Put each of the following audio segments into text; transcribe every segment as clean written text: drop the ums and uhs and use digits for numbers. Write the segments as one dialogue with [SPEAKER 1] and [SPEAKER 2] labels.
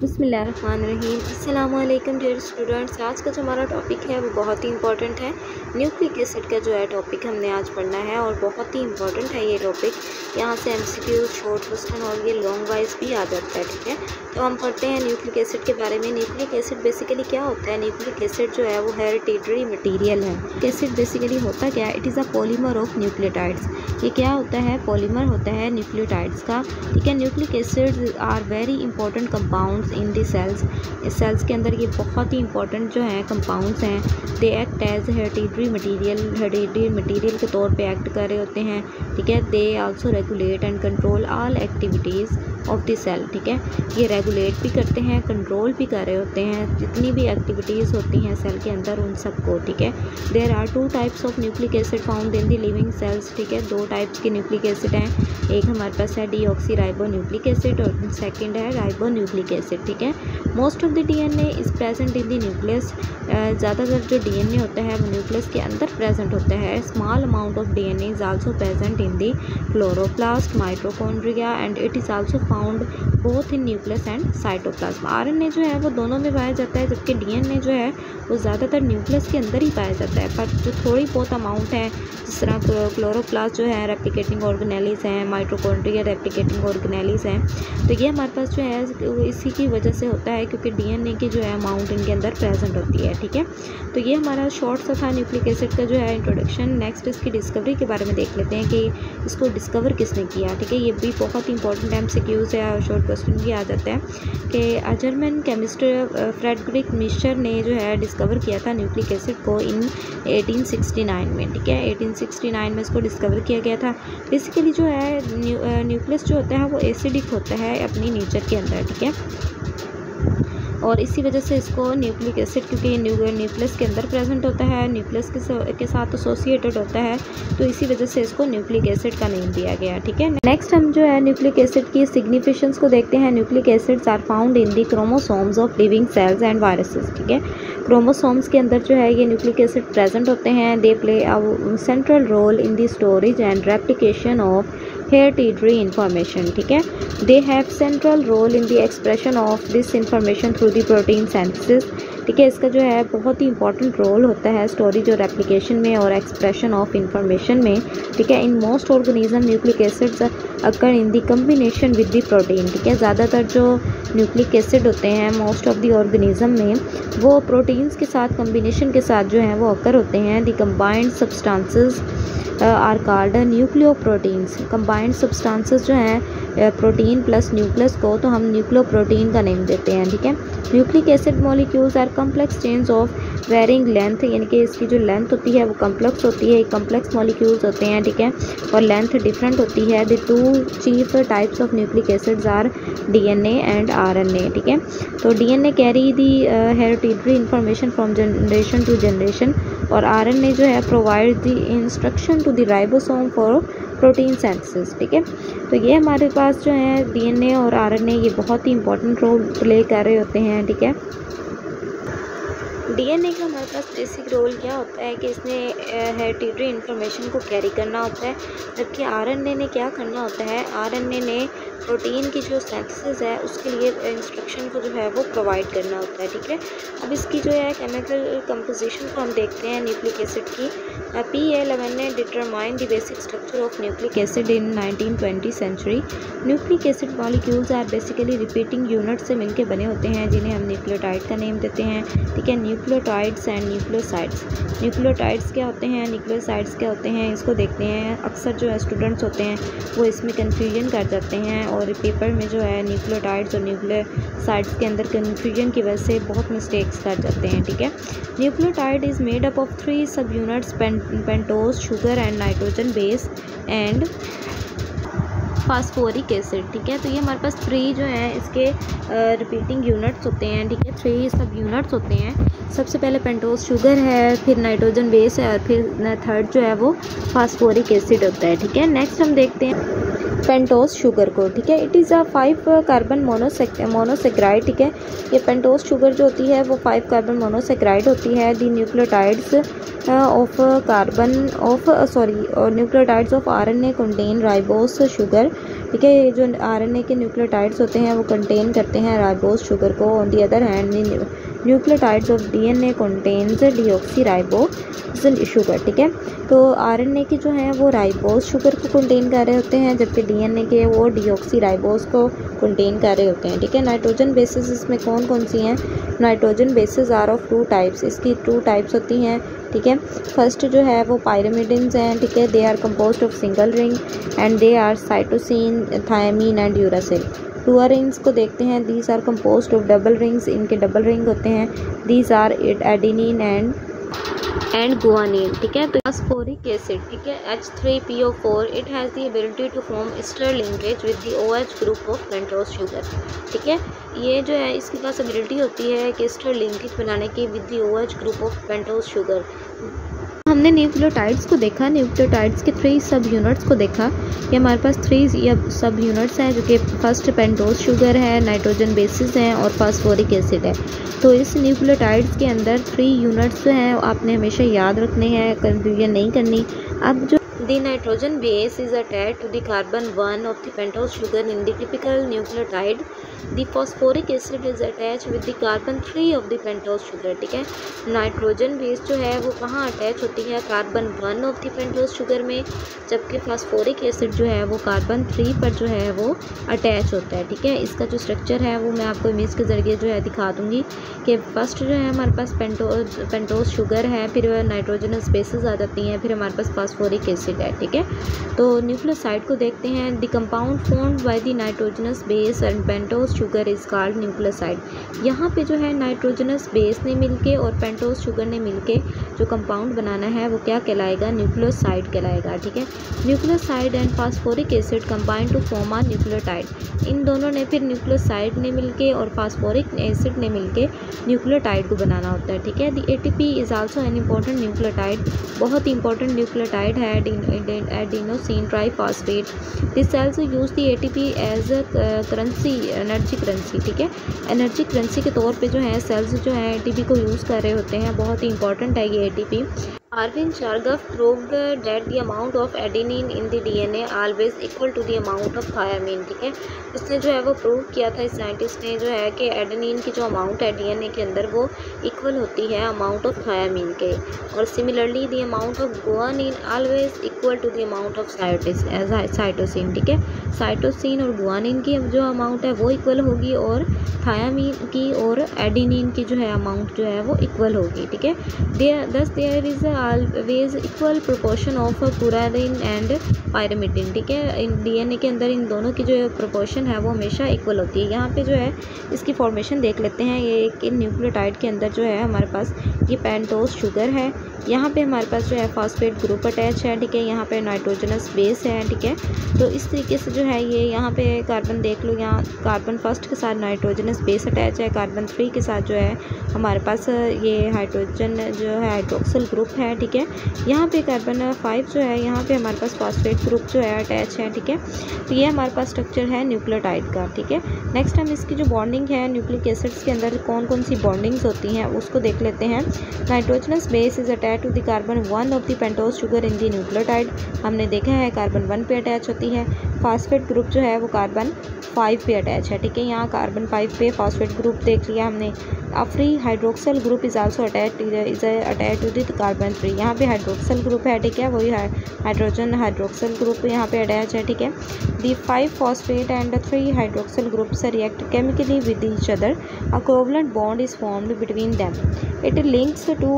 [SPEAKER 1] बिस्मिल्लाहिर्रहमानिर्रहीम। अस्सलाम वालेकुम डियर स्टूडेंट्स। आज का जो हमारा टॉपिक है वो बहुत ही इंपॉर्टेंट है। न्यूक्लिक एसिड का जो है टॉपिक हमने आज पढ़ना है और बहुत ही इंपॉर्टेंट है ये टॉपिक। यहाँ से एमसीक्यू, शॉर्ट क्वेश्चन और ये लॉन्ग वाइज भी आ जाता है। ठीक है, तो हम पढ़ते हैं न्यूक्लिक एसिड के बारे में। न्यूक्लिक एसिड बेसिकली क्या होता है? न्यूक्लिक एसिड जो है वो हेरिडिटरी मटीरियल है। एसिड बेसिकली होता क्या है? It is a polymer of nucleotides. ये क्या होता है? पॉलीमर होता है न्यूक्लियोटाइड्स का। ठीक है, nucleic acid are very important compounds in the cells. इस सेल्स के अंदर ये बहुत ही इंपॉर्टेंट जो है कंपाउंड्स हैं। They act as hereditary material के तौर पे एक्ट कर रहे होते हैं। ठीक है, they also regulate and control all activities of the cell. ठीक है, ये रेगुलेट भी करते हैं, कंट्रोल भी कर रहे होते हैं जितनी भी एक्टिविटीज़ होती हैं सेल के अंदर उन सबको। ठीक है, there are 2 types of nucleic acid found in the living cells. ठीक है, 2 टाइप्स के न्यूक्लिक एसिड हैं। एक हमारे पास है डीऑक्सीराइबोन्यूक्लिक एसिड और सेकंड है राइबोन्यूक्लिक एसिड। ठीक है, most of the DNA is present in the nucleus. ज़्यादातर जो डीएनए होता है वो न्यूक्लियस के अंदर प्रेजेंट होता है। Small amount of DNA is also present in the chloroplast, mitochondria and it is also found both in nucleus and cytoplasm. RNA जो है वो दोनों में पाया जाता है, जबकि डीएनए जो है वो ज़्यादातर न्यूक्लियस के अंदर ही पाया जाता है। पर जो थोड़ी बहुत अमाउंट है, जिस तरह क्लोरोप्लास्ट जो है रेप्लिकेटिंग ऑर्गेनेलीज हैं, माइटोकॉन्ड्रिया रेप्लिकेटिंग ऑर्गेनेलीज हैं, तो ये हमारे पास जो है इसी की वजह से होता है क्योंकि डीएनए की जो है अमाउंट इनके अंदर प्रेजेंट होती है। ठीक है, तो ये हमारा शॉर्ट सा था न्यूक्लिक एसिड का जो है इंट्रोडक्शन। नेक्स्ट इसकी डिस्कवरी के बारे में देख लेते हैं कि इसको डिस्कवर किसने किया। ठीक है, ये भी बहुत इंपॉर्टेंट एमसीक्यूज़ है और शॉर्ट क्वेश्चन भी आ जाता है कि जर्मन केमिस्ट फ्रेडरिक मिशर ने जो है डिस्कवर किया था न्यूक्लिक एसिड को इन 1869 में। ठीक है, 1869 में इसको डिस्कवर किया गया था। बेसिकली जो है न्यूक्लियस जो होता है वो एसिडिक होता है अपनी नेचर के अंदर। ठीक है, और इसी वजह से इसको न्यूक्लिक एसिड, क्योंकि न्यूक्लियस के अंदर प्रेजेंट होता है, न्यूक्लियस के साथ एसोसिएटेड होता है, तो इसी वजह से इसको न्यूक्लिक एसिड का नेम दिया गया। ठीक है, नेक्स्ट हम जो है न्यूक्लिक एसिड की सिग्निफिकेशंस को देखते हैं। Nucleic acids are found in the chromosomes of living cells and viruses. ठीक है, क्रोमोसोम्स के अंदर जो है ये न्यूक्लिक एसिड प्रेजेंट होते हैं। They play a central role in the storage and replication of hereditary information. ठीक है, they have central role in the expression of this information through the protein synthesis. ठीक है, इसका जो है बहुत ही इंपॉर्टेंट रोल होता है स्टोरेज और रेप्लिकेशन में और एक्सप्रेशन ऑफ इंफॉर्मेशन में। ठीक है, in most organism nucleic acids occur in the combination with the protein. ठीक है, ज़्यादातर जो न्यूक्लिक एसिड होते हैं मोस्ट ऑफ द ऑर्गेनिज्म में वो प्रोटीन्स के साथ कम्बिनेशन के साथ जो है वो अकर होते हैं। The combined substances are called nucleoproteins. Combined substances जो हैं प्रोटीन प्लस न्यूक्लियस को तो हम न्यूक्लियोप्रोटीन का नेम देते हैं। ठीक है, nucleic acid molecules are complex chains of varying length, यानी कि इसकी जो लेंथ होती है वो कम्प्लेक्स होती है, कम्प्लेक्स मॉलिक्यूल्स होते हैं। ठीक है, और लेंथ डिफरेंट होती है। The 2 chief types of nucleic acids are DNA and RNA. ठीक है, तो DNA carry the hereditary information from generation to generation और आरएनए जो है provide the instruction to the ribosome for protein synthesis. ठीक है, तो ये हमारे पास जो है डीएनए और आरएनए ये बहुत ही इंपॉर्टेंट रोल प्ले कर रहे होते हैं। ठीक है, डीएनए का हमारे पास बेसिक रोल क्या होता है कि इसने हेरिडिटरी इन्फॉर्मेशन को कैरी करना होता है, जबकि आरएनए ने क्या करना होता है? आरएनए ने प्रोटीन की जो सिंथेसिस है उसके लिए इंस्ट्रक्शन को जो है वो प्रोवाइड करना होता है। ठीक है, अब इसकी जो है केमिकल कंपोजिशन को हम देखते हैं न्यूक्लिक एसिड की। P11 ने determine the basic structure of nucleic acid in 1920 century. Nucleic acid molecules are basically repeating unit से मिलकर बने होते हैं जिन्हें हम न्यूक्लियोटाइड का नेम देते हैं। ठीक है, न्यूक्लियोटाइड्स एंड न्यूक्लियोसाइड्स। न्यूक्लियोटाइड्स क्या होते हैं, न्यूक्लियोसाइड्स क्या होते हैं, इसको देखते हैं। अक्सर जो है स्टूडेंट्स होते हैं वो इसमें कन्फ्यूजन कर जाते हैं और पेपर में जो है न्यूक्लियोटाइड्स और न्यूक्लियोसाइड्स के अंदर कन्फ्यूजन की वजह से बहुत मिस्टेक्स कर जाते हैं। ठीक है, nucleotide is made up of 3 सब units, pentose, sugar and nitrogen base and phosphoric acid. ठीक है, तो ये हमारे पास 3 जो है इसके रिपीटिंग यूनिट्स होते हैं। ठीक है, 3 सब यूनिट्स होते हैं। सबसे पहले पेंटोज शुगर है, फिर नाइट्रोजन बेस है और फिर थर्ड जो है वो फास्फोरिक एसिड होता है। ठीक है, नेक्स्ट हम देखते हैं पेंटोज शुगर को। ठीक है, it is a 5 carbon monosaccharide. ठीक है, ये पेंटोज शुगर जो होती है वो 5 कार्बन मोनोसेक्राइड होती है। The nucleotides nucleotides of RNA contain ribose sugar ठीक है। ये जो RNA के न्यूक्लियोटाइड्स होते हैं वो कंटेन करते हैं राइबोज शुगर को। On the other hand nucleotides of DNA contains deoxy sugar, ठीक है। तो RNA की जो है वो राइबोज शुगर को कंटेन कर रहे होते हैं, जबकि DNA के वो डीऑक्सी राइबोज को कंटेन कर रहे होते हैं, ठीक है। नाइट्रोजन बेसिस इसमें कौन कौन सी हैं? Nitrogen bases are of 2 types, इसकी 2 टाइप्स होती हैं, ठीक है। फर्स्ट जो है वो पायरिमिडिन्स हैं, ठीक है। They are composed of single ring and they are cytosine, thymine and uracil. टूअर रिंग्स को देखते हैं, these are composed of double rings, इनके डबल रिंग होते हैं, these are adenine and guanine, ठीक है। तो फास्फोरिक एसिड, ठीक है, H3PO4, it has the ability to form ester linkage with the OH group of pentose sugar, ठीक है। ये जो है इसके पास एबिलिटी होती है कि एस्टर लिंकेज बनाने की with the OH group of pentose sugar. हमने न्यूक्लियोटाइड्स को देखा, न्यूक्लियोटाइड्स के 3 सब यूनिट्स को देखा कि हमारे पास 3 सब यूनिट्स हैं, जो कि फर्स्ट पेंटोज शुगर है, नाइट्रोजन बेसिस हैं और फास्फोरिक एसिड है। तो इस न्यूक्लियोटाइड्स के अंदर 3 यूनिट्स जो हैं आपने हमेशा याद रखने हैं, कंफ्यूजन नहीं करनी। अब जो the nitrogen base is attached to the carbon 1 of the pentose sugar in the typical nucleotide. The phosphoric acid is attached with the carbon 3 of the pentose sugar, ठीक है। नाइट्रोजन बेस जो है वो कहाँ अटैच होती है? Carbon 1 of the pentose sugar में, जबकि फास्फोरिक एसिड जो है वो कार्बन 3 पर जो है वो अटैच होता है, ठीक है। इसका जो स्ट्रक्चर है वो मैं आपको इमेज के ज़रिए जो है दिखा दूँगी कि फर्स्ट जो है हमारे पास पेंटोज शुगर है, फिर नाइट्रोजनस बेसेस आ जाती हैं, फिर हमारे पास फास्फोरिक एसिड है, ठीक है। तो न्यूक्लियोसाइड को देखते हैं। The compound formed by the nitrogenous base and pentose sugar is called nucleoside. यहाँ पे जो है नाइट्रोजनस बेस ने मिलके और पेंटोज शुगर ने मिलके जो कंपाउंड बनाना है वो क्या कहलाएगा? न्यूक्लियोसाइड कहलाएगा, ठीक है। Nucleoside and phosphoric acid combine to form a nucleotide. इन दोनों ने फिर न्यूक्लियोसाइड ने मिलके और फास्फोरिक एसिड ने मिलके न्यूक्लियोटाइड को बनाना होता है, ठीक है। The ATP is also an important nucleotide, बहुत इंपॉर्टेंट न्यूक्लियोटाइड है, adenosine triphosphate. This also use the ATP as a currency, energy currency, ठीक है। एनर्जी करेंसी के तौर पे जो है सेल्स जो है ATP को यूज़ कर रहे होते हैं, बहुत ही इंपॉर्टेंट है ये ATP। Arvind Chargaff proved that the amount of adenine in the DNA always equal to the amount of thiamine, ठीक है। इसने जो है वो प्रूव किया था इस साइंटिस्ट ने जो है कि एडेनिन की जो अमाउंट है DNA के अंदर वो इक्वल होती है अमाउंट ऑफ थायामीन के, और similarly the amount of guanine always equal to the amount of cytosine, ठीक है। साइटोसिन और गुआनिन की जो अमाउंट है वो इक्वल होगी और थायामीन की और एडेनिन की जो है अमाउंट जो है वो इक्वल होगी, ठीक है। Thus there is always equal proportion of purine and pyrimidine, ठीक है। इन DNA के अंदर इन दोनों की जो प्रोपोर्शन है वो हमेशा इक्वल होती है। यहाँ पे जो है इसकी फॉर्मेशन देख लेते हैं। ये एक न्यूक्लियोटाइड के अंदर जो है हमारे पास ये पेंटोज शुगर है, यहाँ पे हमारे पास जो है फॉस्फेट ग्रुप अटैच है, ठीक है। यहाँ पे नाइट्रोजनस बेस है, ठीक है। तो इस तरीके से जो है ये यहाँ पे कार्बन देख लो, यहाँ कार्बन फर्स्ट के साथ नाइट्रोजनस बेस अटैच है, कार्बन 3 के साथ जो है हमारे पास ये हाइड्रोजन जो है हाइड्रोक्सिल ग्रुप है, ठीक है। यहाँ पे कार्बन 5 जो है यहाँ पे हमारे पास फॉस्फेट ग्रुप जो है अटैच है, ठीक है। तो ये हमारे पास स्ट्रक्चर है न्यूक्लियोटाइड का, ठीक है। नेक्स्ट हम इसकी जो बॉन्डिंग है न्यूक्लिक एसिड्स के अंदर कौन कौन सी बॉन्डिंग्स होती हैं उसको देख लेते हैं। Nitrogenous base is attach to the carbon 1 of the pentose sugar in the nucleotide, हमने देखा है कार्बन 1 पे अटैच होती है। फास्फेट ग्रुप जो है वो कार्बन 5 पे अटैच है, ठीक है। यहाँ कार्बन 5 पे फास्फेट ग्रुप देख लिया हमने। Free hydroxyl group is also attach to the carbon 3, यहाँ पे हाइड्रोक्सल ग्रुप है, ठीक है। वही हाइड्रोजन हाइड्रोक्सल ग्रुप यहाँ पे अटैच है, ठीक है। The 5 phosphate and 3 hydroxyl groups react chemically with each other, a covalent bond is formed between them, it links to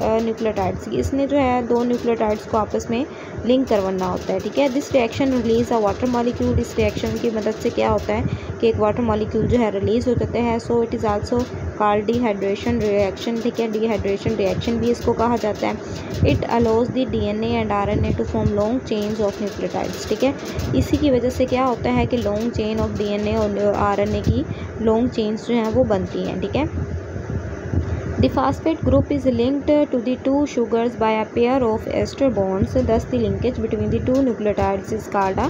[SPEAKER 1] nucleotides. इसने जो है 2 न्यूक्लियोटाइड्स को आपस में लिंक करवाना होता है, ठीक है। This reaction release a water molecule, इस रिएक्शन की मदद से क्या होता है कि एक वाटर मॉलिक्यूल जो है रिलीज हो जाते हैं। So it is also called dehydration reaction, ठीक है। डिहाइड्रेशन रिएक्शन भी इसको कहा जाता है। It allows the DNA and RNA to form long chains of nucleotides, ठीक है। इसी की वजह से क्या होता है कि लॉन्ग चेन ऑफ DNA और RNA की लॉन्ग चेन्स जो हैं वो बनती हैं, ठीक है। The phosphate group is linked to the 2 sugars by a pair of ester bonds, thus the linkage between the 2 nucleotides is called a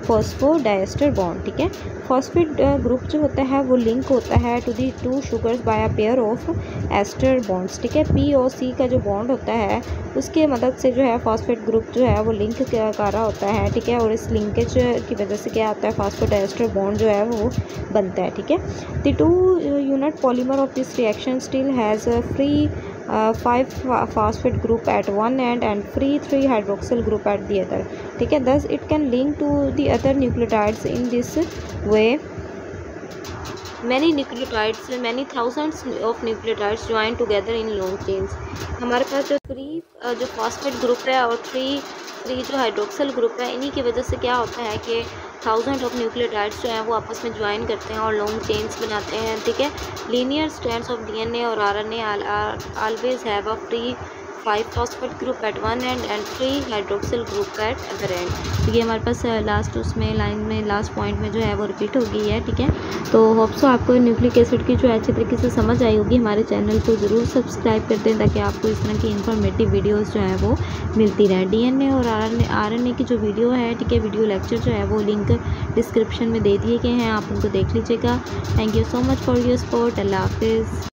[SPEAKER 1] phosphodiester bond, ठीक है। फॉस्फेट ग्रुप जो होता है वो लिंक होता है to the two sugars by a pair of ester bonds, ठीक है। पी और सी का जो बॉन्ड होता है उसके मदद से जो है फॉस्फेट ग्रुप जो है वो लिंक कर रहा होता है, ठीक है। और इस लिंकेज की वजह से क्या आता है, फॉस्फेट एस्टर बॉन्ड जो है वो बनता है, ठीक है। The 2 unit polymer of this reaction still has free 5 phosphate group at one end and free 3 hydroxyl group at the other, ठीक है। Thus it can link to the other nucleotides in this way. Many thousands of nucleotides join together in long chains. हमारे पास जो जो phosphate group है और three जो hydroxyl group है, इन्हीं की वजह से क्या होता है कि थाउजेंड ऑफ न्यूक्लियोटाइड्स जो हैं वो आपस में ज्वाइन करते हैं और लॉन्ग चेन्स बनाते हैं, ठीक है। लीनियर स्ट्रैंड्स ऑफ डीएनए और RNA always have a free 5 phosphate group at one end and 3 hydroxyl group at other end। तो ये हमारे पास लास्ट उसमें लाइन में लास्ट पॉइंट में जो है वो रिपीट हो गई है, ठीक है। तो होप सो आपको न्यूक्लिक एसिड की जो है अच्छी तरीके से समझ आई होगी। हमारे चैनल को ज़रूर सब्सक्राइब कर दें ताकि आपको इस तरह की इन्फॉर्मेटिव वीडियोज़ जो है वो मिलती रहे। डीएनए और आरएनए की जो वीडियो है, ठीक है, वीडियो लेक्चर जो है वो लिंक डिस्क्रिप्शन में दे दिए गए हैं, आप उनको देख लीजिएगा। Thank you so much for your support. अल्लाह हाफिज़।